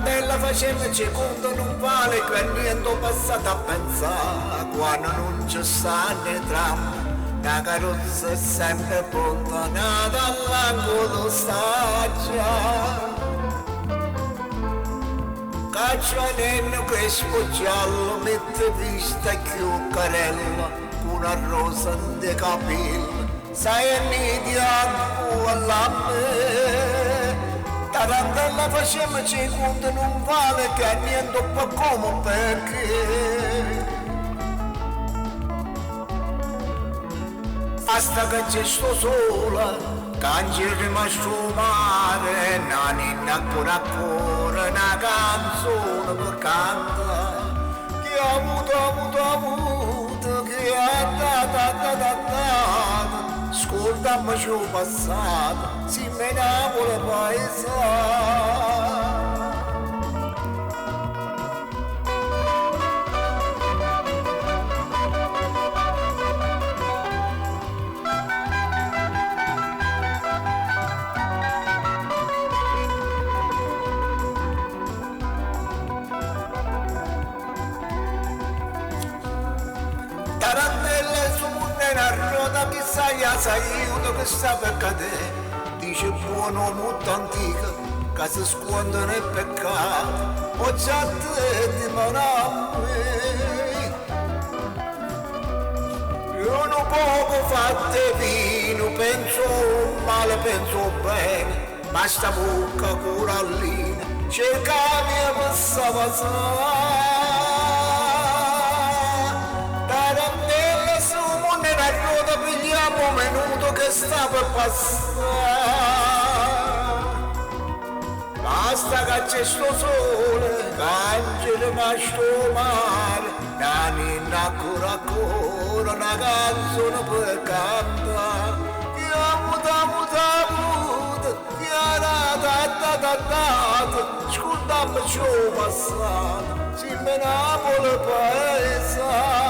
Tarantella facemmoci conto non vale che niente ho passato a pensare quando non ci stanno i tram. La carrozza è sempre pronta, nata all'angolo sta già. Caccianello crespo giallo, mette vista più carella, una rosa di capelli, sai è nidia alla me. Tarantella facemmoci conto non vale che niente po' come perché. Basta che c'è sto sola, che è rimasto mare, una ninna ancora una canzone per cantare. Che ha avuto, che ha dato, ascoltammi ciò passato, si me ne vuole paesare. Tarantella su una ruota che sai io che sta per cadere. Dice buono molto antica che si sconda nel peccato. O già te ti io non poco fatte vino, penso male, penso bene, ma sta bocca corallina cerca mia passa passare. Tarantella su nella ruota pigliamo minuto che sta per passare. Basta che c'è sto sole, cange rimasto mare, la ninna ancora una canzone per cantare. Che ha muta, che ha dato, scordammi ciò passato, si me ne vuole paese.